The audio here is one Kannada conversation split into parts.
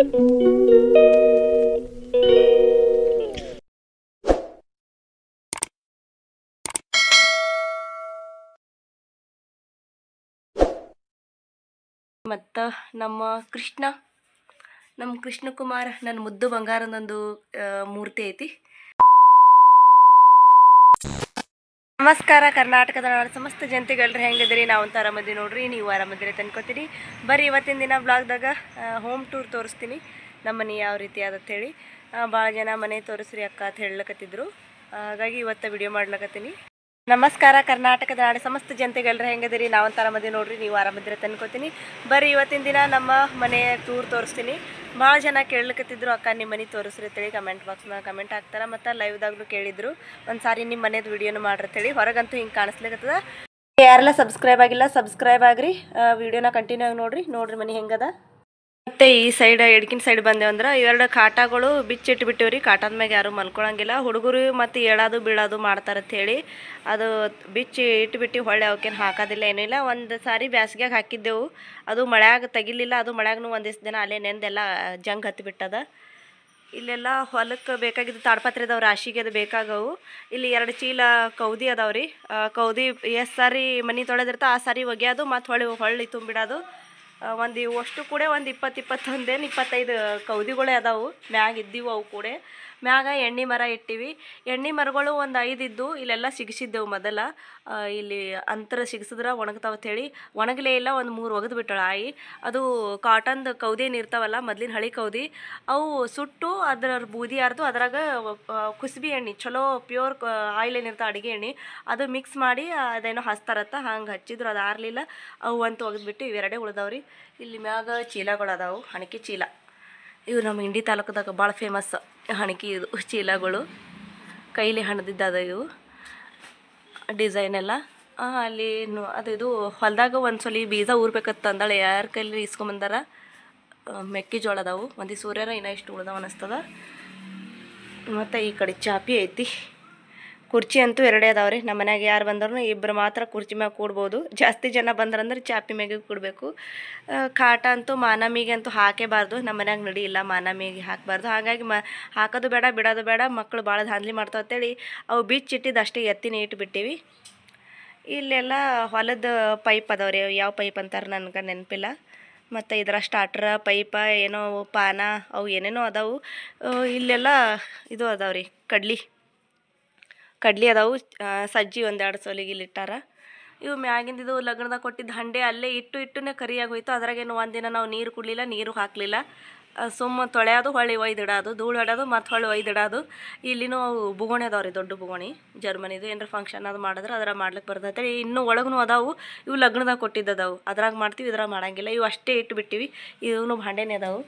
ಮತ್ತು ನಮ್ಮ ಕೃಷ್ಣ ಕುಮಾರ್ ನನ್ನ ಮುದ್ದು ಬಂಗಾರನೊಂದು ಮೂರ್ತಿ ಐತಿ. ನಮಸ್ಕಾರ ಕರ್ನಾಟಕದ ಸಮಸ್ತ ಜನತೆಗಳ್ರಿ, ಹೆಂಗದಿರಿ? ನಾವಂತೂ ಆರಾಮದಿ ನೋಡ್ರಿ, ನೀವು ಆರಾಮದಿರಿ ತಂದ್ಕೊತೀರಿ. ಬರ್ರಿ ಇವತ್ತಿನ ದಿನ ಬ್ಲಾಗ್ದಾಗ ಹೋಮ್ ಟೂರ್ ತೋರಿಸ್ತೀನಿ. ನಮ್ಮ ಮನೆ ಯಾವ ರೀತಿ ಆದತ್ತೇಳಿ. ಭಾಳ ಜನ ಮನೆ ತೋರಿಸ್ರಿ ಅಕ್ಕ ಅಂತ ಹೇಳಕತ್ತಿದ್ರು, ಹಾಗಾಗಿ ಇವತ್ತು ವಿಡಿಯೋ ಮಾಡ್ಲಕತ್ತೀನಿ. ನಮಸ್ಕಾರ ಕರ್ನಾಟಕದ ಸಮಸ್ತ ಜನತೆಗಳ್ರಿ, ಹೆಂಗದಿರಿ? ನಾವಂತೂ ಆರಾಮದಿ ನೋಡ್ರಿ, ನೀವು ಆರಾಮದಿರಿ ತಂದ್ಕೊತೀನಿ. ಬರ್ರಿ ಇವತ್ತಿನ ದಿನ ನಮ್ಮ ಮನೆ ಟೂರ್ ತೋರಿಸ್ತೀನಿ. ಭಾಳ ಜನ ಕೇಳಕತ್ತಿದ್ರು, ಅಕ್ಕ ನಿಮ್ಮ ಮನೆ ತೋರಿಸ್ರಿ ಅಂತೇಳಿ ಕಮೆಂಟ್ ಬಾಕ್ಸ್ನಾಗ ಕಮೆಂಟ್ ಹಾಕ್ತಾರೆ. ಮತ್ತು ಲೈವ್ದಾಗ್ಲೂ ಕೇಳಿದ್ರು, ಒಂದು ಸಾರಿ ನಿಮ್ಮ ಮನೆದು ವಿಡಿಯೋನು ಮಾಡ್ರಿ. ಹೊರಗಂತೂ ಹಿಂಗೆ ಕಾಣಿಸ್ಲಿಕ್ಕತ್ತದ. ಯಾರೆಲ್ಲ ಸಬ್ಸ್ಕ್ರೈಬ್ ಆಗಿಲ್ಲ ಸಬ್ಸ್ಕ್ರೈಬ್ ಆಗ್ರಿ, ವಿಡಿಯೋನ ಕಂಟಿನ್ಯೂ ಆಗಿ ನೋಡ್ರಿ ಮನೆ ಹೆಂಗದ. ಮತ್ತು ಈ ಸೈಡ್ ಎಡ್ಕಿನ ಸೈಡ್ ಬಂದೇವಂದ್ರೆ ಇವೆರಡು ಕಾಟಗಳು ಬಿಚ್ಚಿಟ್ಬಿಟ್ಟಿವ್ರಿ. ಕಾಟದ ಮ್ಯಾಗ ಯಾರು ಮಲ್ಕೊಳಂಗಿಲ್ಲ, ಹುಡುಗರು ಮತ್ತು ಏಳೋದು ಬೀಳೋದು ಮಾಡ್ತಾರಂತ ಹೇಳಿ ಅದು ಬಿಚ್ಚಿ ಇಟ್ಬಿಟ್ಟು ಹೊಳ್ಳೆ ಅವಕ್ಕೇನು ಹಾಕೋದಿಲ್ಲ, ಏನೂ ಇಲ್ಲ. ಒಂದು ಸಾರಿ ಬ್ಯಾಸ್ಗ್ಯಾಗ ಹಾಕಿದ್ದೆವು, ಅದು ಮಳ್ಯಾಗ ತೆಗಿಲಿಲ್ಲ. ಅದು ಮಳ್ಯಾಗೂ ಒಂದಿಷ್ಟು ದಿನ ಅಲ್ಲೇ ನೆಂದೆಲ್ಲ ಜಂಗ್ ಹತ್ತಿಬಿಟ್ಟದ. ಇಲ್ಲೆಲ್ಲ ಹೊಲಕ್ಕೆ ಬೇಕಾಗಿದ್ದು ತಾಡ್ಪತ್ರೆ ಅದಾವ, ರಾಶಿಗೆ ಅದು ಬೇಕಾಗವು. ಇಲ್ಲಿ 2 ಚೀಲ ಕೌದಿ ಅದಾವ್ರಿ. ಕೌದಿ ಎಷ್ಟು ಸಾರಿ ಮನೆ ತೊಳೆದಿರ್ತಾ ಆ ಸಾರಿ ಒಗ್ಯೋದು ಮತ್ತು ಹೊಳ್ಳಿ ತುಂಬಿಡೋದು. ಒಂದು ಅಷ್ಟು ಕೂಡ ಒಂದು 21-25 ಕೌದಿಗಳೇ ಅದಾವು. ಮ್ಯಾಗ ಇದ್ದೀವಿ ಅವು ಕೂಡ. ಮ್ಯಾಗ ಎಣ್ಣೆ ಮರ ಇಟ್ಟಿವಿ. ಎಣ್ಣೆ ಮರಗಳು ಒಂದು 5 ಇದ್ದು ಇಲ್ಲೆಲ್ಲ ಸಿಗಿಸಿದ್ದೆವು ಮೊದಲ. ಇಲ್ಲಿ ಅಂತರ ಸಿಗಿಸಿದ್ರೆ ಒಣಗ್ತಾವತ್ ಹೇಳಿ ಒಣಗಲೇ ಇಲ್ಲ. ಒಂದು 3 ಒಗೆದು ಬಿಟ್ಟಳ ಆಯಿ. ಅದು ಕಾಟನ್ದು ಕೌದಿ ಏನು ಇರ್ತಾವಲ್ಲ, ಮೊದ್ಲಿನ ಹಳಿ ಕೌದಿ, ಅವು ಸುಟ್ಟು ಅದರ ಬೂದಿ ಅರ್ದು ಅದ್ರಾಗ ಕುಸ್ಬಿ ಎಣ್ಣೆ ಚಲೋ ಪ್ಯೂರ್ ಆಯಿಲ್ ಏನಿರ್ತಾವೆ ಅಡುಗೆ ಎಣ್ಣೆ ಅದು ಮಿಕ್ಸ್ ಮಾಡಿ ಅದೇನೋ ಹಚ್ತಾರತ್ತ. ಹಂಗೆ ಹಚ್ಚಿದ್ರು, ಅದು ಆರಲಿಲ್ಲ. ಅವು ಅಂತೂ ಒಗೆದ್ಬಿಟ್ಟು ಇವೆರಡೇ ಉಳ್ದಾವ್ರಿ. ಇಲ್ಲಿ ಮ್ಯಾಗ ಚೀಲಗಳು ಅದಾವು, ಹಣಕಿ ಚೀಲ. ಇವು ನಮ್ಮ ಇಂಡಿ ತಾಲೂಕದಾಗ ಭಾಳ ಫೇಮಸ್ ಹಣಕಿ ಇದು ಚೀಲಗಳು. ಕೈಲಿ ಹಣದಿದ್ದದ ಇವು ಡಿಸೈನ್ ಎಲ್ಲ. ಅಲ್ಲಿ ಇದು ಹೊಲದಾಗ ಒಂದ್ಸಲ ಬೀಜ ಊರ್ಬೇಕತ್ತ ಅಂದಾಳೆ, ಯಾರ ಕೈಲಿ ಇಸ್ಕೊಂಬಂದಾರ. ಮೆಕ್ಕೆಜೋಳ ಅದಾವು, ಒಂದು ಸೂರ್ಯರ ಇನ್ನೂ ಇಷ್ಟು ಉಳ್ದಾವ ಅನ್ನಿಸ್ತದ. ಮತ್ತು ಈ ಕಡೆ ಚಾಪಿ ಐತಿ. ಕುರ್ಚಿ ಅಂತೂ 2 ಅದಾವ್ರಿ. ನಮ್ಮ ಮನ್ಯಾಗ ಯಾರು ಬಂದ್ರೂ ಇಬ್ಬರು ಮಾತ್ರ ಕುರ್ಚಿ ಮ್ಯಾಗ ಕೂಡ್ಬೋದು. ಜಾಸ್ತಿ ಜನ ಬಂದ್ರಂದ್ರೆ ಚಾಪಿ ಮ್ಯಾಗೆ ಕೂಡಬೇಕು. ಕಾಟ ಅಂತೂ ಮಾನಮಿಗೆ ಅಂತೂ ಹಾಕೇಬಾರ್ದು, ನಮ್ಮ ಮನ್ಯಾಗ ನಡಿಯಿಲ್ಲ, ಮಾನಮಿಗೆ ಹಾಕಬಾರ್ದು. ಹಾಗಾಗಿ ಹಾಕೋದು ಬೇಡ ಬಿಡೋದು ಬೇಡ, ಮಕ್ಕಳು ಭಾಳ ಧಾಂದ್ಲಿ ಮಾಡ್ತಾವ ಅಂತೇಳಿ ಅವು ಬಿಚ್ಚಿಟ್ಟಿದ್ದು ಅಷ್ಟೇ ಎತ್ತಿನ ಇಟ್ಬಿಟ್ಟಿವಿ. ಇಲ್ಲೆಲ್ಲ ಹೊಲದ ಪೈಪ್ ಅದಾವ್ರಿ, ಯಾವ ಪೈಪ್ ಅಂತಾರೆ ನನಗೆ ನೆನಪಿಲ್ಲ. ಮತ್ತು ಇದರ ಸ್ಟಾರ್ಟ್ರ ಪೈಪ ಏನೋ ಪಾನ ಅವು ಏನೇನೋ ಅದಾವು. ಇಲ್ಲೆಲ್ಲ ಇದು ಅದಾವ್ರಿ, ಕಡ್ಲಿ ಅದಾವು. ಸಜ್ಜಿ 1-2 ಸೋಲಿಗೆ ಇಲ್ಲಿಟ್ಟಾರ. ಇವು ಮ್ಯಾಗಿಂದಿದು ಲಗ್ನದಾಗ ಕೊಟ್ಟಿದ್ದು ಹಂಡೆ ಅಲ್ಲೇ ಇಟ್ಟುನೇ ಕರಿಯಾಗಿ ಹೋಯ್ತು. ಅದ್ರಾಗೇನು ಒಂದಿನ ನಾವು ನೀರು ಕುಡಲಿಲ್ಲ, ನೀರು ಹಾಕಲಿಲ್ಲ. ಸುಮ್ಮ ತೊಳೆಯೋದು, ಹೊಳ್ಳಿ ಒಯ್ದಿಡೋದು, ಧೂಳು ಹೊಡೋದು ಮತ್ತು ಹೊಳ್ಳಿ ಒಯ್ದಿಡೋದು. ಇಲ್ಲಿನೂ ಅವು ಬುಗೋಣಿ ಅದಾವ್ರಿ, ದೊಡ್ಡ ಬುಗೋಣಿ ಜರ್ಮನಿದು. ಏನಾರ ಫಂಕ್ಷನ್ ಅದು ಮಾಡಿದ್ರೆ ಅದ್ರಾಗ ಮಾಡ್ಲಿಕ್ಕೆ ಬರ್ತೈತೆ. ಇನ್ನೂ ಒಳಗೂ ಅದಾವು, ಇವು ಲಗ್ನದಾಗ ಕೊಟ್ಟಿದ್ದದಾವು. ಅದ್ರಾಗ ಮಾಡ್ತೀವಿ, ಇದ್ರಾಗ ಮಾಡೋಂಗಿಲ್ಲ. ಇವು ಅಷ್ಟೇ ಇಟ್ಬಿಟ್ಟಿವಿ. ಇವನು ಭಾಂಡೆನೇ ಅದಾವು.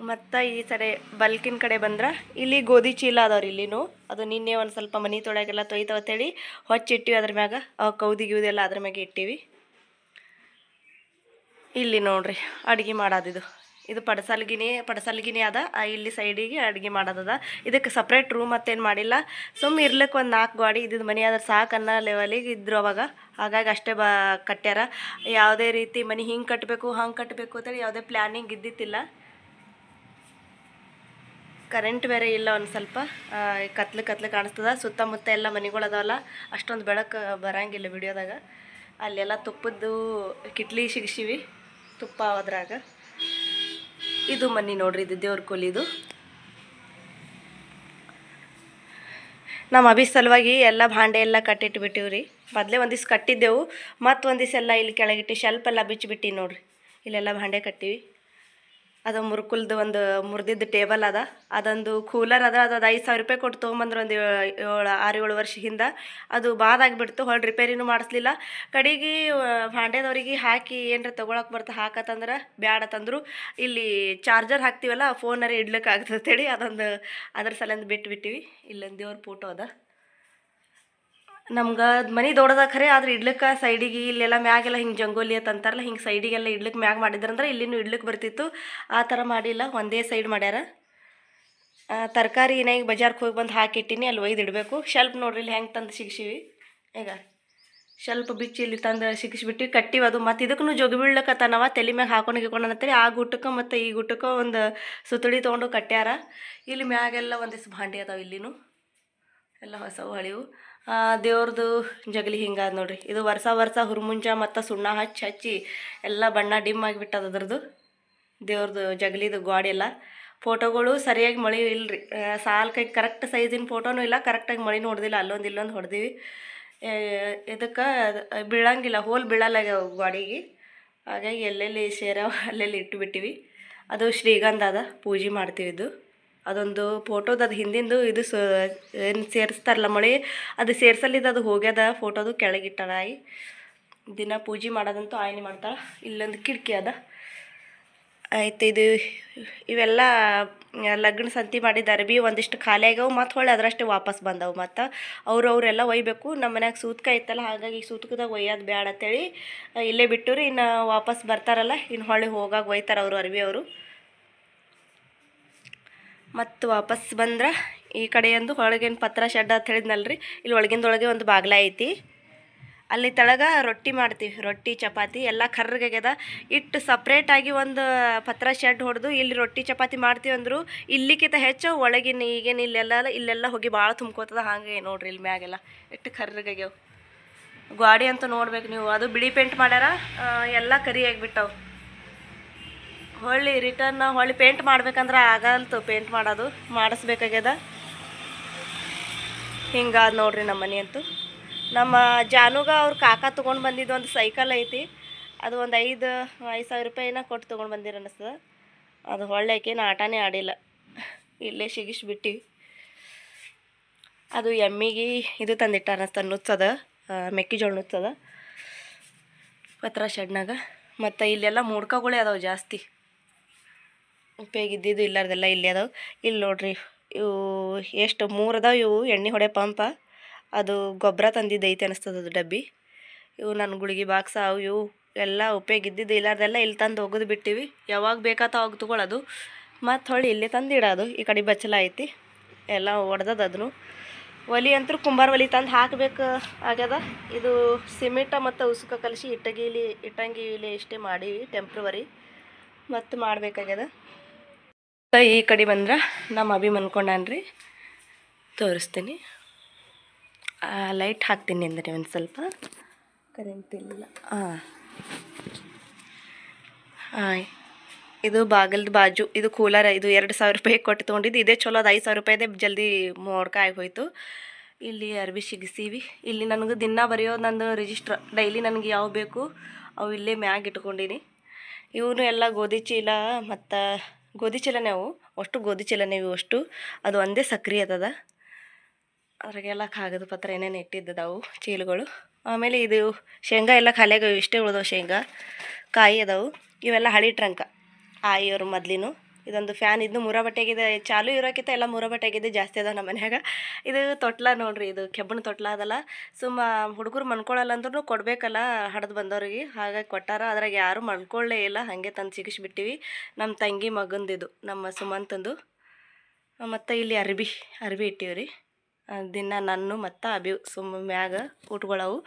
ಮತ್ತು ಈ ಸರಿ ಬಲ್ಕಿನ ಕಡೆ ಬಂದ್ರೆ ಇಲ್ಲಿ ಗೋಧಿ ಚೀಲ ಅದಾವ್ರಿ. ಇಲ್ಲಿನೂ ಅದು ನಿನ್ನೆ ಒಂದು ಸ್ವಲ್ಪ ಮನೆ ತೊಳೆಗೆಲ್ಲ ತೊಯ್ತಾವತ್ತೇಳಿ ಹೊಚ್ಚಿಟ್ಟಿವಿ. ಅದ್ರ ಮ್ಯಾಗ ಕೌದಿ ಗಿವ್ದೆಲ್ಲ ಅದ್ರ ಮ್ಯಾಗೆ ಇಟ್ಟಿವಿ. ಇಲ್ಲಿ ನೋಡ್ರಿ ಅಡುಗೆ ಮಾಡೋದಿದು. ಇದು ಪಡಸಲ್ಗಿನಿ ಅದ. ಇಲ್ಲಿ ಸೈಡಿಗೆ ಅಡುಗೆ ಮಾಡೋದದ. ಇದಕ್ಕೆ ಸಪ್ರೇಟ್ ರೂಮ್ ಮತ್ತೇನು ಮಾಡಿಲ್ಲ. ಸುಮ್ಮನೆ ಇರ್ಲಿಕ್ಕೆ ಒಂದು 4 ಗಾಡಿ ಇದ್ದಿದ್ದು ಮನೆ ಆದ್ರೆ ಸಾಕನ್ನ ಲೆವೆಲಿಗೆ ಇದ್ರು ಅವಾಗ. ಹಾಗಾಗಿ ಅಷ್ಟೇ ಕಟ್ಟ್ಯಾರ. ಯಾವುದೇ ರೀತಿ ಮನೆ ಹಿಂಗೆ ಕಟ್ಟಬೇಕು ಹಂಗೆ ಕಟ್ಟಬೇಕು ಅಂತೇಳಿ ಯಾವುದೇ ಪ್ಲ್ಯಾನಿಂಗ್ ಇದ್ದಿತ್ತಿಲ್ಲ. ಕರೆಂಟ್ ಬೇರೆ ಇಲ್ಲ, ಒಂದು ಸ್ವಲ್ಪ ಕತ್ಲು ಕಾಣಿಸ್ತದ. ಸುತ್ತಮುತ್ತ ಎಲ್ಲ ಮನೆಗಳು ಅದಾವಲ್ಲ, ಅಷ್ಟೊಂದು ಬೆಳಕು ಬರಂಗಿಲ್ಲ ವಿಡಿಯೋದಾಗ. ಅಲ್ಲೆಲ್ಲ ತುಪ್ಪದ್ದು ಕಿಟ್ಲಿ ಸಿಗಿಸಿವಿ, ತುಪ್ಪ ಅದ್ರಾಗ. ಇದು ಮನೆ ನೋಡ್ರಿ, ಇದು ದೇವ್ರ ಕೊಲಿದು. ನಮ್ಮ ಅಭಿ ಸಲುವಾಗಿ ಎಲ್ಲ ಭಾಂಡೆ ಎಲ್ಲ ಕಟ್ಟಿಟ್ಬಿಟ್ಟಿವ್ರಿ. ಮೊದಲೇ ಒಂದಿವ್ಸ ಕಟ್ಟಿದ್ದೆವು, ಮತ್ತು ಒಂದಿವ್ಸ ಎಲ್ಲ ಇಲ್ಲಿ ಕೆಳಗಿಟ್ಟು ಶೆಲ್ಫ್ ಎಲ್ಲ ಬಿಚ್ಚಿಬಿಟ್ಟು ನೋಡ್ರಿ. ಇಲ್ಲೆಲ್ಲ ಭಾಂಡೆ ಕಟ್ಟಿವಿ. ಅದು ಮುರ್ಕುಲ್ದು ಒಂದು ಮುರಿದಿದ್ದು ಟೇಬಲ್ ಅದ. ಅದೊಂದು ಕೂಲರ್ ಅದ. ಅದು 5,000 ರೂಪಾಯಿ ಕೊಟ್ಟು ತೊಗೊಂಬಂದ್ರೆ ಒಂದು 6-7 ವರ್ಷ ಹಿಂದೆ. ಅದು ಬಾದಾಗಿಬಿಡ್ತು, ಹೊಳ್ಳಿ ರಿಪೇರಿನೂ ಮಾಡಿಸ್ಲಿಲ್ಲ. ಕಡೆಗೆ ಭಾಂಡೆದವ್ರಿಗೆ ಹಾಕಿ ಏನರ ತೊಗೊಳಕ್ಕೆ ಬರ್ತಾ ಹಾಕತ್ತಂದ್ರೆ ಬ್ಯಾಡತ್ತಂದ್ರು. ಇಲ್ಲಿ ಚಾರ್ಜರ್ ಹಾಕ್ತೀವಲ್ಲ, ಫೋನರೇ ಇಡ್ಲಿಕ್ಕೆ ಆಗ್ತದೇಳಿ ಅದ್ರ ಸಲಿಂದ ಬಿಟ್ಬಿಟ್ಟಿವಿ. ಇಲ್ಲೊಂದು ದೇವ್ರ ಫೋಟೋ ಅದ. ನಮ್ಗೆ ಮನೆ ದೊಡ್ಡದ ಖರೆ, ಆದ್ರೆ ಇಡ್ಲಿಕ್ಕೆ ಸೈಡಿಗೆ ಇಲ್ಲೆಲ್ಲ ಮ್ಯಾಗೆಲ್ಲ ಹಿಂಗೆ ಜಂಗೋಲಿ ಅಂತ ಅಂತಾರಲ್ಲ, ಹಿಂಗೆ ಸೈಡಿಗೆಲ್ಲ ಇಡ್ಲಿಕ್ಕೆ ಮ್ಯಾಗ ಮಾಡಿದ್ರಂದ್ರೆ ಇಲ್ಲಿನೂ ಇಡ್ಲಿಕ್ಕೆ ಬರ್ತಿತ್ತು. ಆ ಥರ ಮಾಡಿಲ್ಲ, ಒಂದೇ ಸೈಡ್ ಮಾಡ್ಯಾರ. ತರಕಾರಿ ಈಗ ಬಜಾರ್ಗೆ ಹೋಗಿ ಬಂದು ಹಾಕಿಟ್ಟಿನಿ, ಅಲ್ಲಿ ಒಯ್ದು ಇಡಬೇಕು. ಶೆಲ್ಫ್ ನೋಡ್ರಿ ಇಲ್ಲಿ ಹೆಂಗೆ ತಂದು ಸಿಗಿಸಿವಿ. ಈಗ ಸ್ವಲ್ಪ ಬಿಚ್ಚಿ ಇಲ್ಲಿ ತಂದು ಸಿಕ್ಕಿಸ್ಬಿಟ್ಟು ಕಟ್ಟಿವಿ. ಅದು ಮತ್ತು ಇದಕ್ಕೂ ಜೋಗಿ ಬೀಳ್ಲಕತ್ತಾನವ ತಲೆ ಮ್ಯಾಗ ಹಾಕೊಂಡು ಅಂತೇಳಿ ಆ ಗುಟ್ಟಕ್ಕೆ ಮತ್ತು ಈ ಗುಟ್ಟಕ್ಕೆ ಒಂದು ಸುತ್ತಳಿ ತೊಗೊಂಡು ಕಟ್ಟ್ಯಾರ. ಇಲ್ಲಿ ಮ್ಯಾಗೆಲ್ಲ ಒಂದಿಷ್ಟು ಭಾಂಡಿ ಅದಾವೆ. ಇಲ್ಲಿನೂ ಎಲ್ಲ ಹೊಸವು ಹಳಿವು. ದೇವ್ರದ್ದು ಜಗಲಿ ಹಿಂಗಾದ ನೋಡ್ರಿ. ಇದು ವರ್ಷ ಹುರ್ಮುಂಜ ಮತ್ತು ಸುಣ್ಣ ಹಚ್ಚಿ ಎಲ್ಲ ಬಣ್ಣ ಡಿಮ್ ಆಗಿಬಿಟ್ಟದ ಅದ್ರದ್ದು ದೇವ್ರದ್ದು ಜಗಲಿದು ಗಾಡಿ ಎಲ್ಲ. ಫೋಟೋಗಳು ಸರಿಯಾಗಿ ಮಳೆ ಇಲ್ಲರಿ, ಸಾಲ್ಕಾಗಿ ಕರೆಕ್ಟ್ ಸೈಜಿನ ಫೋಟೋನೂ ಇಲ್ಲ, ಕರೆಕ್ಟಾಗಿ ಮಳೆನೂ ಹೊಡೆದಿಲ್ಲ. ಅಲ್ಲೊಂದು ಇಲ್ಲೊಂದು ಹೊಡೆದೀವಿ. ಇದಕ್ಕೆ ಬೀಳಂಗಿಲ್ಲ, ಹೋಲ್ ಬೀಳಲ್ಲ ಗಾಡಿಗೆ. ಹಾಗಾಗಿ ಎಲ್ಲೆಲ್ಲಿ ಸೇರವ ಅಲ್ಲೆಲ್ಲಿ ಇಟ್ಟುಬಿಟ್ಟಿವಿ. ಅದು ಶ್ರೀಗಂಧ ಅದ, ಪೂಜೆ ಮಾಡ್ತೀವಿ. ಇದು ಅದೊಂದು ಫೋಟೋದು, ಅದು ಹಿಂದಿಂದು ಇದು ಏನು ಸೇರಿಸ್ತಾರಲ್ಲ ಮಳೆ, ಅದು ಸೇರ್ಸಲ್ಲಿದ್ದು ಅದು ಹೋಗ್ಯದ ಫೋಟೋದು ಕೆಳಗಿಟ್ಟಾರ ಆಯಿ. ದಿನ ಪೂಜೆ ಮಾಡೋದಂತೂ ಆಯ್ನೆ ಮಾಡ್ತಾಳೆ. ಇಲ್ಲೊಂದು ಕಿಟಕಿ ಅದ. ಆಯ್ತು, ಇದು ಇವೆಲ್ಲ ಲಗ್ನ ಸಂತಿ ಮಾಡಿದ ಅರ್ಬಿ ಒಂದಿಷ್ಟು ಖಾಲಿ ಆಗ್ಯಾವು, ಮತ್ತು ಹೊಳ್ಳಿ ಅದರಷ್ಟೇ ವಾಪಸ್ ಬಂದವು. ಮತ್ತು ಅವರೆಲ್ಲ ಒಯ್ಬೇಕು. ನಮ್ಮ ಮನ್ಯಾಗ ಸೂತ್ಕ ಇತ್ತಲ್ಲ, ಹಾಗಾಗಿ ಸೂತ್ಕದಾಗ ಒಯ್ಯೋದು ಬೇಡ ಅಂತೇಳಿ ಇಲ್ಲೇ ಬಿಟ್ಟು ರೀ. ಇನ್ನು ವಾಪಸ್ ಬರ್ತಾರಲ್ಲ, ಇನ್ನು ಹೊಳ್ಳಿ ಹೋಗಾಗ ಒಯ್ತಾರೆ ಅವರು ಅರ್ಬಿ ಅವರು. ಮತ್ತು ವಾಪಸ್ ಬಂದ್ರೆ ಈ ಕಡೆಯಂದು ಹೊಳಗಿನ ಪತ್ರ ಶೆಡ್ ಅಂತ ಹೇಳಿದ್ನಲ್ರಿ, ಇಲ್ಲಿ ಒಳಗಿಂದೊಳಗೆ ಒಂದು ಬಾಗ್ಲ ಐತಿ. ಅಲ್ಲಿ ತೆಳಗ ರೊಟ್ಟಿ ಮಾಡ್ತೀವಿ, ರೊಟ್ಟಿ ಚಪಾತಿ ಎಲ್ಲ ಕರ್ರಗಾಗ್ಯದ. ಇಟ್ಟು ಸಪ್ರೇಟಾಗಿ ಒಂದು ಪತ್ರ ಶೆಡ್ ಹೊಡೆದು ಇಲ್ಲಿ ರೊಟ್ಟಿ ಚಪಾತಿ ಮಾಡ್ತೀವಿ ಅಂದರು ಇಲ್ಲಿಕ್ಕಿಂತ ಹೆಚ್ಚು ಒಳಗಿನ ಈಗೇನು ಇಲ್ಲೆಲ್ಲ ಹೋಗಿ ಭಾಳ ತುಂಬ್ಕೋತದ. ಹಾಗೆ ನೋಡ್ರಿ ಇಲ್ಲಿ ಮ್ಯಾಗೆಲ್ಲ ಇಟ್ಟು ಕರ್ರಗಾಗ್ಯಾವ. ಗಾಡಿ ಅಂತೂ ನೋಡ್ಬೇಕು ನೀವು, ಅದು ಬಿಳಿ ಪೇಂಟ್ ಮಾಡ್ಯಾರ, ಎಲ್ಲ ಕರಿ ಆಗಿಬಿಟ್ಟವು. ಹೊಳ್ಳಿ ರಿಟರ್ನ್ ಹೊಳ್ಳಿ ಪೇಂಟ್ ಮಾಡ್ಬೇಕಂದ್ರೆ ಆಗಲ್ತು, ಪೇಂಟ್ ಮಾಡೋದು ಮಾಡಿಸ್ಬೇಕಾಗ್ಯದ. ಹಿಂಗಾದ ನೋಡ್ರಿ ನಮ್ಮ ಮನೆ ಅಂತೂ. ನಮ್ಮ ಜಾನುಗ ಅವ್ರ ಕಾಕ ತೊಗೊಂಡು ಬಂದಿದ್ದು ಒಂದು ಸೈಕಲ್ ಐತಿ, ಅದು ಒಂದು 5,000 ರೂಪಾಯಿನ ಕೊಟ್ಟು ತೊಗೊಂಡು ಬಂದಿರ ಅನ್ನಿಸ್ತದ. ಅದು ಹೊಳ್ಳೇಕೇನು ಆಟನೇ ಆಡಿಲ್ಲ, ಇಲ್ಲೇ ಸಿಗಿಸ್ಬಿಟ್ಟಿವಿ. ಅದು ಎಮ್ಮಿಗೆ ಇದು ತಂದಿಟ್ಟ ಅನ್ನಿಸ್ತದ, ನುಚ್ಚದ, ಮೆಕ್ಕೆಜೋಳ ನುಚ್ಚದ ಪತ್ರ ಶೆಡ್ನಾಗ. ಮತ್ತು ಇಲ್ಲೆಲ್ಲ ಮೂಡ್ಕಗಳೇ ಅದಾವೆ ಜಾಸ್ತಿ, ಉಪಯೋಗಿದ್ದಿದ್ದು ಇಲ್ಲಾರ್ದೆಲ್ಲ ಇಲ್ಲೇ ಅದಾವೆ. ಇಲ್ಲಿ ನೋಡ್ರಿ, ಇವು ಎಷ್ಟು 3 ಅದಾವೆ. ಇವು ಎಣ್ಣೆ ಹೊಡೆ ಪಂಪ, ಅದು ಗೊಬ್ಬರ ತಂದಿದ್ದೈತೆ ಅನ್ನಿಸ್ತದ ಅದು ಡಬ್ಬಿ. ಇವು ನನ್ನ ಗುಳಿಗೆ ಬಾಕ್ಸ, ಅವು ಇವು ಎಲ್ಲ ಉಪಯೋಗಿದ್ದಿದ್ದು ಇಲ್ಲಾರ್ದೆಲ್ಲ ಇಲ್ಲಿ ತಂದು ಒಗೆದು ಬಿಟ್ಟಿವಿ. ಯಾವಾಗ ಬೇಕಾತ ಅವಾಗ ತೊಗೊಳೋದು, ಮತ್ತು ಹೊಳ್ಳಿ ಇಲ್ಲೇ ತಂದು ಇಡೋದು. ಈ ಕಡೆ ಬಚ್ಚಲ ಐತಿ, ಎಲ್ಲ ಒಡೆದದ. ಅದನ್ನು ಒಲಿ ಅಂತೂ ಕುಂಬಾರ ಒಲಿ ತಂದು ಹಾಕಬೇಕು ಆಗ್ಯದ. ಇದು ಸಿಮೆಂಟ ಮತ್ತು ಉಸುಕ ಕಲಿಸಿ ಇಟ್ಟಂಗಿಲಿ ಇಷ್ಟೇ ಮಾಡೀವಿ ಟೆಂಪ್ರವರಿ, ಮತ್ತು ಮಾಡಬೇಕಾಗ್ಯದ. ಈ ಕಡೆ ಬಂದ್ರೆ ನಮ್ಮ ಅಭಿ ಮನ್ಕೊಂಡಾನ್ರಿ, ತೋರಿಸ್ತೀನಿ. ಲೈಟ್ ಹಾಕ್ತೀನಿ ಅಂದರೆ ಒಂದು ಸ್ವಲ್ಪ ಕರೆಂಟ್ ಇಲ್ಲ. ಇದು ಬಾಗಿಲ್ದು ಬಾಜು ಇದು ಕೂಲರ್. ಇದು 2,000 ರೂಪಾಯಿ ಕೊಟ್ಟು ತೊಗೊಂಡಿದ್ದು. ಇದೇ ಚಲೋ ಅದು, 5,000 ರೂಪಾಯಿದೇ ಜಲ್ದಿ ಮೋಡ್ಕ ಆಗೋಯ್ತು. ಇಲ್ಲಿ ಅರ್ಬಿ ಸಿಗಿಸೀವಿ. ಇಲ್ಲಿ ನನಗೆ ದಿನ ಬರೆಯೋದು ನಂದು ರಿಜಿಸ್ಟ್ರ್, ಡೈಲಿ ನನಗೆ ಯಾವ ಬೇಕು ಅವು ಇಲ್ಲೇ ಮ್ಯಾಗ ಇಟ್ಕೊಂಡೀನಿ. ಇವನು ಎಲ್ಲ ಗೋಧಿ ಚೀಲ, ಮತ್ತು ಗೋಧಿ ಚೀಲನೇ ಅವು, ಅಷ್ಟು ಗೋಧಿ ಚೀಲನೇ ಇವು ಅಷ್ಟು. ಅದು ಒಂದೇ ಸಕ್ರೆ ಅದ, ಅದ್ರಾಗೆಲ್ಲ ಕಾಗದ ಪತ್ರ ಏನೇನು ಇಟ್ಟಿದ್ದವು ಚೀಲಗಳು. ಆಮೇಲೆ ಇದು ಶೇಂಗಾ ಎಲ್ಲ ಖಾಲಿಯಾಗವು, ಇಷ್ಟೇ ಉಳಿದವು ಶೇಂಗಾ. ಕಾಯಿ ಅದಾವು. ಇವೆಲ್ಲ ಹಳಿ ಟ್ರಂಕ ಆಯಿಯವರು ಮೊದಲಿನ. ಇದೊಂದು ಫ್ಯಾನ್ ಇದ್ದು ಬಟ್ಟೆಗಿದೆ, ಚಾಲು ಇರೋಕ್ಕಿಂತ ಎಲ್ಲ ಬಟ್ಟೆಗಿದೆ ಜಾಸ್ತಿ ಅದ ನಮ್ಮ ಮನ್ಯಾಗ. ಇದು ತೊಟ್ಲ ನೋಡ್ರಿ, ಇದು ಕೆಬ್ಬಣ ತೊಟ್ಲ ಅದಲ್ಲ. ಹುಡುಗರು ಮನ್ಕೊಳ್ಳಲ್ಲ ಅಂದ್ರೂ ಕೊಡಬೇಕಲ್ಲ ಹಡ್ದು ಬಂದವ್ರಿಗೆ, ಹಾಗಾಗಿ ಕೊಟ್ಟಾರ. ಅದ್ರಾಗ ಯಾರೂ ಮಲ್ಕೊಳ್ಳೇ ಇಲ್ಲ, ಹಾಗೆ ತಂದು ಸಿಗಿಸ್ಬಿಟ್ಟಿವಿ. ನಮ್ಮ ತಂಗಿ ಮಗಂದಿದು, ನಮ್ಮ ಸುಮಂತಂದು. ಮತ್ತು ಇಲ್ಲಿ ಅರ್ಬಿ ಇಟ್ಟಿವ್ರಿ. ದಿನ ನಾನು ಮತ್ತು ಅಭಿ ಮ್ಯಾಗ ಊಟಗಳವು.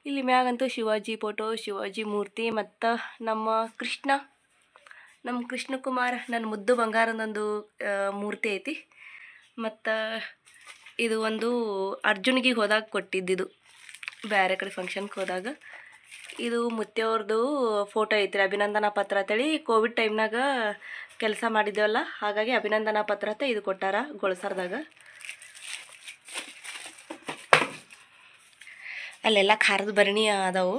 ಇಲ್ಲಿ ಮ್ಯಾಗಂತೂ ಶಿವಾಜಿ ಫೋಟೋ, ಶಿವಾಜಿ ಮೂರ್ತಿ, ಮತ್ತು ನಮ್ಮ ಕೃಷ್ಣಕುಮಾರ್ ನನ್ನ ಮುದ್ದು ಬಂಗಾರದೊಂದು ಮೂರ್ತಿ ಐತಿ. ಮತ್ತು ಇದು ಒಂದು ಅರ್ಜುನ್ಗೆ ಹೋದಾಗ ಕೊಟ್ಟಿದ್ದಿದ್ದು, ಬೇರೆ ಕಡೆ ಫಂಕ್ಷನ್ಗೆ ಹೋದಾಗ. ಇದು ಮುತ್ತೆಯವ್ರದ್ದು ಫೋಟೋ ಐತ್ರಿ, ಅಭಿನಂದನಾ ಪತ್ರ ಅಂತೇಳಿ. ಕೋವಿಡ್ ಟೈಮ್ನಾಗ ಕೆಲಸ ಮಾಡಿದ್ದೇವಲ್ಲ, ಹಾಗಾಗಿ ಅಭಿನಂದನಾ ಪತ್ರ ಅಂತ ಇದು ಕೊಟ್ಟಾರ ಗೊಳಸರ್ದಾಗ. ಅಲ್ಲೆಲ್ಲ ಖಾರದ ಭರಣಿ ಅದಾವು,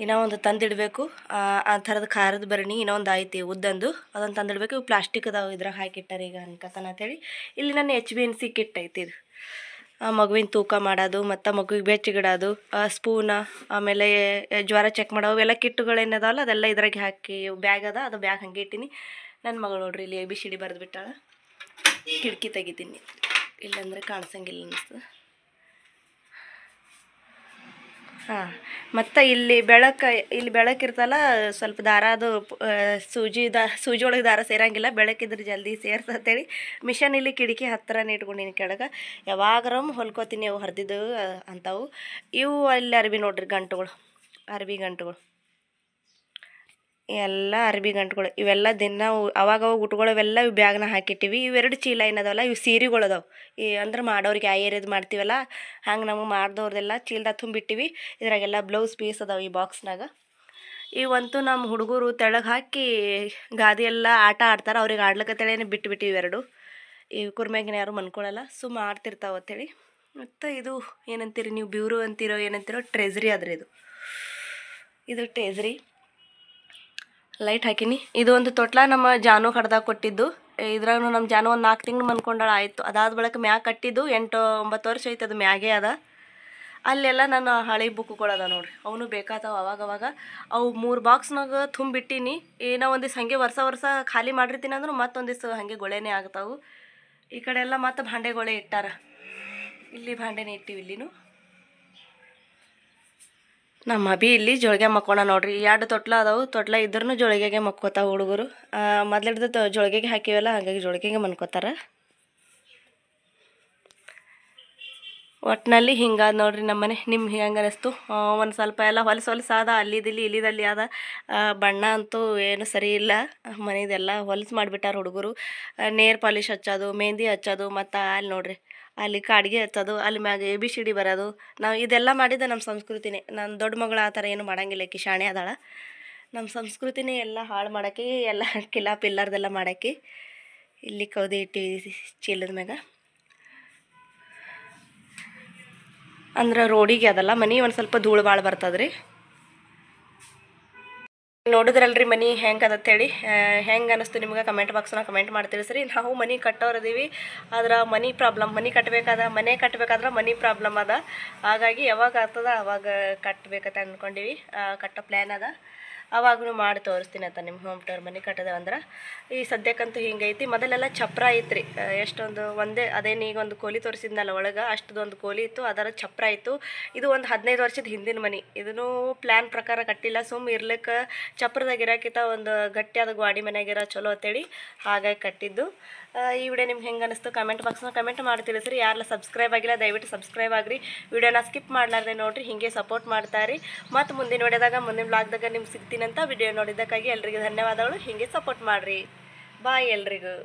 ಇನ್ನೂ ಒಂದು ತಂದಿಡಬೇಕು. ಆ ಥರದ ಖಾರದ ಭರಣಿ ಇನ್ನೊಂದು ಐತಿ ಉದ್ದಂದು, ಅದನ್ನು ತಂದಿಡಬೇಕು. ಇವು ಪ್ಲಾಸ್ಟಿಕ್ ಅದಾವೆ, ಇದ್ರಾಗ ಹಾಕಿಟ್ಟಾರೆ ಈಗ ಅನ್ಕತನ ಅಂತೇಳಿ. ಇಲ್ಲಿ ನನ್ನ HBNC ಕಿಟ್ ಐತಿ. ಇದು ಮಗುವಿನ ತೂಕ ಮಾಡೋದು, ಮತ್ತು ಮಗುವಿಗೆ ಬೆಚ್ಚಗಿಡೋದು, ಸ್ಪೂನ, ಆಮೇಲೆ ಜ್ವರ ಚೆಕ್ ಮಾಡೋವು ಎಲ್ಲ ಕಿಟ್ಟುಗಳೇನದಾವಲ್ಲ ಅದೆಲ್ಲ ಇದ್ರಾಗೆ ಹಾಕಿ ಬ್ಯಾಗ್ ಅದ, ಅದು ಬ್ಯಾಗ್ ಹಾಗೆ ಇಟ್ಟೀನಿ. ನನ್ನ ಮಗಳು ನೋಡ್ರಿ ಇಲ್ಲಿ ABCD ಬರೆದು ಬಿಟ್ಟಾಳ. ಕಿಟಕಿ ತೆಗಿತೀನಿ, ಇಲ್ಲಾಂದರೆ ಕಾಣಿಸಂಗಿಲ್ಲ ಅನ್ನಿಸ್ತದೆ. ಹಾಂ, ಮತ್ತು ಇಲ್ಲಿ ಬೆಳಕಿರ್ತಲ್ಲ, ಸ್ವಲ್ಪ ದಾರ ಅದು ಸೂಜಿ ಒಳಗೆ ದಾರ ಸೇರಂಗಿಲ್ಲ, ಬೆಳಕಿದ್ರೆ ಜಲ್ದಿ ಸೇರ್ತಂತೇಳಿ ಮಿಷನ್ ಇಲ್ಲಿ ಕಿಟಕಿ ಹತ್ತಿರನೇ ಇಟ್ಕೊಂಡಿನಿ ಕೆಳಗೆ. ಯಾವಾಗರಮ್ಮ ಹೊಲ್ಕೋತೀನಿ ಅವು ಹರಿದಿದ್ದು ಅಂತಾವು. ಇವು ಅಲ್ಲಿ ಅರ್ಬಿ ನೋಡ್ರಿ ಗಂಟುಗಳು, ಅರ್ಬಿ ಗಂಟುಗಳು ಎಲ್ಲ ಅರ್ಬಿ ಗಂಟುಗಳು. ಇವೆಲ್ಲ ದಿನ ಅವಾಗ ಉಟ್ಕೊಳ್ಳೋವೆಲ್ಲ ಇವು ಬ್ಯಾಗ್ನ ಹಾಕಿಟ್ಟಿವಿ. ಇವೆರಡು ಚೀಲ ಏನದವಲ್ಲ ಇವು ಸೀರೆಗಳು ಅದಾವೆ. ಅಂದ್ರೆ ಮಾಡೋರಿಗೆ ಆ ಏರಿಯಾದು ಮಾಡ್ತೀವಲ್ಲ ಹಂಗೆ ನಮಗೆ ಮಾಡ್ದವ್ರದೆಲ್ಲ ಚೀಲ್ದಾಗ ತುಂಬಿಟ್ಟಿವಿ. ಇದ್ರಾಗೆಲ್ಲ ಬ್ಲೌಸ್ ಪೀಸ್ ಅದಾವೆ ಈ ಬಾಕ್ಸ್ನಾಗ. ಇವಂತೂ ನಮ್ಮ ಹುಡುಗರು ತೆಳಗೆ ಹಾಕಿ ಗಾದಿ ಎಲ್ಲ ಆಟ ಆಡ್ತಾರೆ. ಅವ್ರಿಗೆ ಆಡ್ಲಿಕ್ಕತ್ತೇಳೇನೆ ಬಿಟ್ಟಿವಿ ಇವೆರಡು. ಈ ಕುರ್ಮ್ಯಾಗಿನ ಯಾರು ಮನ್ಕೊಳ್ಳಲ್ಲ, ಸುಮ್ಮ ಆಡ್ತಿರ್ತಾವೆ ಅಂತೇಳಿ. ಮತ್ತು ಇದು ಏನಂತೀರಿ ನೀವು, ಬ್ಯೂರು ಅಂತೀರೋ ಏನಂತೀರೋ, ಟ್ರೆಜ್ರಿ ಆದ್ರೆ ಇದು ಟ್ರೆಜ್ರಿ. ಲೈಟ್ ಹಾಕಿನಿ. ಇದು ಒಂದು ತೊಟ್ಲ ನಮ್ಮ ಜಾನು ಕಡ್ದಾಗ ಕೊಟ್ಟಿದ್ದು. ಇದ್ರಾಗ ನಮ್ಮ ಜಾನು ಒಂದು 4 ತಿಂಗಳು ಮನ್ಕೊಂಡಾಳ ಆಯಿತು. ಅದಾದ ಬಳಿಕ ಮ್ಯಾಗ ಕಟ್ಟಿದ್ದು 8-9 ವರ್ಷ ಐತೆ. ಅದು ಮ್ಯಾಗೆ ಅದ. ಅಲ್ಲೆಲ್ಲ ನನ್ನ ಹಳೆ ಬುಕ್ಗಳದ ನೋಡ್ರಿ, ಅವನು ಬೇಕಾತಾವ. ಅವಾಗವಾಗ ಅವು 3 ಬಾಕ್ಸ್ನಾಗ ತುಂಬಿಟ್ಟಿನಿ. ಏನೋ ಒಂದಿವ್ಸ ಹಾಗೆ ವರ್ಷ ಖಾಲಿ ಮಾಡಿರ್ತೀನಿ ಅಂದ್ರೆ ಮತ್ತೊಂದಿವ್ಸ ಹಾಗೆ ಗೊಳೆನೇ ಆಗ್ತಾವು. ಈ ಕಡೆ ಎಲ್ಲ ಮತ್ತೆ ಭಾಂಡೆಗೊಳೆ ಇಟ್ಟಾರ. ಇಲ್ಲಿ ಭಾಂಡೆನೇ ಇಟ್ಟಿವಿ. ಇಲ್ಲಿನೂ ನಮ್ಮ ಅಭಿ ಇಲ್ಲಿ ಜೋಳಿಗೆ ಮಕ್ಕೋಣ ನೋಡ್ರಿ. 2 ತೊಟ್ಲ ಅದಾವು. ತೊಟ್ಲ ಇದ್ರೂ ಜೋಳಿಗೆಗೆ ಮಕ್ಕೋತಾವ ಹುಡುಗರು. ಮೊದಲಿಡ್ದು ಜೋಳಿಗೆಗೆ ಹಾಕಿವಲ್ಲ, ಹಾಗಾಗಿ ಜೋಳಿಗೆಗೆ ಮನ್ಕೋತಾರ. ಒಟ್ಟಿನಲ್ಲಿ ಹಿಂಗಾದ ನೋಡ್ರಿ ನಮ್ಮನೆ. ನಿಮ್ಗೆ ಹೆಂಗೆ ಅನಿಸ್ತು? ಒಂದು ಸ್ವಲ್ಪ ಎಲ್ಲ ಹೊಲಸಾದ, ಇಲ್ಲಿದಲ್ಲಿ ಆದ. ಬಣ್ಣ ಅಂತೂ ಏನು ಸರಿ ಇಲ್ಲ. ಮನೆಯದೆಲ್ಲ ಹೊಲಸು ಮಾಡಿಬಿಟ್ಟಾರ ಹುಡುಗರು. ನೇರ್ ಪಾಲಿಶ್ ಹಚ್ಚೋದು, ಮೆಹಂದಿ ಹಚ್ಚೋದು, ಮತ್ತು ಅಲ್ಲಿ ನೋಡ್ರಿ ಅಲ್ಲಿ ಕಾಡ್ಗೆ ಹಚ್ಚೋದು, ಅಲ್ಲಿ ಮ್ಯಾಗ ABCD ಬರೋದು. ನಾವು ಇದೆಲ್ಲ ಮಾಡಿದ್ದೆ ನಮ್ಮ ಸಂಸ್ಕೃತಿನೇ. ನನ್ನ ದೊಡ್ಡ ಮಗಳು ಆ ಥರ ಏನು ಮಾಡೋಂಗಿಲ್ಲ, ಆಕಿ ಶಾಣೆ ಅದಾಳ. ನಮ್ಮ ಸಂಸ್ಕೃತಿನೇ ಎಲ್ಲ ಹಾಳು ಮಾಡೋಕ್ಕೆ, ಎಲ್ಲ ಪಿಲ್ಲರ್ದೆಲ್ಲ ಮಾಡೋಕ್ಕೆ. ಇಲ್ಲಿ ಕೌದಿ ಇಟ್ಟಿವಿ ಚೀಲದ ಮ್ಯಾಗ. ಅಂದ್ರೆ ರೋಡಿಗೆ ಅದಲ್ಲ ಮನೆ, ಒಂದು ಸ್ವಲ್ಪ ಧೂಳು ಭಾಳ ಬರ್ತದ್ರಿ. ನೋಡಿದ್ರಲ್ರಿ ಮನೆ ಹೆಂಗೆ ಅದತ್ತೇಳಿ. ಹೆಂಗೆ ಅನ್ನಿಸ್ತು ನಿಮ್ಗೆ ಕಮೆಂಟ್ ಬಾಕ್ಸ್ನ ಕಮೆಂಟ್ ಮಾಡಿ ತಿಳಿಸ್ರಿ. ನಾವು ಮನೆ ಕಟ್ಟೋರದೀವಿ, ಆದ್ರೆ ಮನೆ ಕಟ್ಟಬೇಕಾದ್ರೆ ಮನೆ ಪ್ರಾಬ್ಲಮ್ ಅದ. ಹಾಗಾಗಿ ಯಾವಾಗ ಆಗ್ತದ ಅವಾಗ ಕಟ್ಟಬೇಕಂತ ಅಂದ್ಕೊಂಡಿವಿ. ಕಟ್ಟೋ ಪ್ಲ್ಯಾನ್ ಅದ. ಅವಾಗೂ ಮಾಡಿ ತೋರಿಸ್ತೀನಿ ಅಂತ ನಿಮ್ಮ ಹೋಮ್ ಟೂರ್. ಮನೆ ಕಟ್ಟದೇವಂದ್ರೆ ಈ ಸದ್ಯಕ್ಕಂತೂ ಹಿಂಗೈತಿ. ಮೊದಲೆಲ್ಲ ಚಪ್ರ ಐತ್ರಿ, ಎಷ್ಟೊಂದು ಅದೇನು ಈಗ ಒಂದು ಕೋಲಿ ತೋರಿಸಿದ್ನಲ್ಲ ಒಳಗೆ, ಅಷ್ಟದೊಂದು ಕೋಲಿ ಇತ್ತು, ಅದರ ಚಪ್ರ ಇತ್ತು. ಇದು ಒಂದು 15 ವರ್ಷದ ಹಿಂದಿನ ಮನೆ. ಇದನ್ನು ಪ್ಲ್ಯಾನ್ ಪ್ರಕಾರ ಕಟ್ಟಿಲ್ಲ, ಸುಮ್ಮ ಇರ್ಲಿಕ್ಕೆ ಚಪ್ರದಾಗ ಇರೋಕ್ಕಿಂತ ಒಂದು ಗಟ್ಟಿಯಾದ ಗಾಡಿ ಮನೆಯಾಗಿರೋ ಚಲೋ ಅಂತೇಳಿ ಹಾಗಾಗಿ ಕಟ್ಟಿದ್ದು. ಈ ವಿಡಿಯೋ ನಿಮ್ಗೆ ಹೆಂಗೆ ಅನ್ನಿಸ್ತು ಕಮೆಂಟ್ ಬಾಕ್ಸ್ನ ಕಮೆಂಟ್ ಮಾಡಿ ತಿಳಿಸ್ರಿ. ಯಾರೆಲ್ಲ ಸಬ್ಸ್ಕ್ರೈಬ್ ಆಗಿಲ್ಲ ದಯವಿಟ್ಟು ಸಬ್ಸ್ಕ್ರೈಬ್ ಆಗಿರಿ. ವಿಡಿಯೋನ ಸ್ಕಿಪ್ ಮಾಡಲಾರ್ದೆ ನೋಡಿರಿ, ಹೀಗೆ ಸಪೋರ್ಟ್ ಮಾಡ್ತಾಯಿರಿ. ಮತ್ತು ಮುಂದಿನ ವಿಡಿಯೋದಾಗ ಮುಂದಿನ ಬ್ಲಾಗ್ದಾಗ ನಿಮ್ಗೆ ಸಿಗ್ತೀನಂತ. ವಿಡಿಯೋ ನೋಡಿದ್ದಕ್ಕಾಗಿ ಎಲ್ರಿಗೂ ಧನ್ಯವಾದಗಳು. ಹೀಗೆ ಸಪೋರ್ಟ್ ಮಾಡಿರಿ. ಬಾಯ್ ಎಲ್ರಿಗೂ.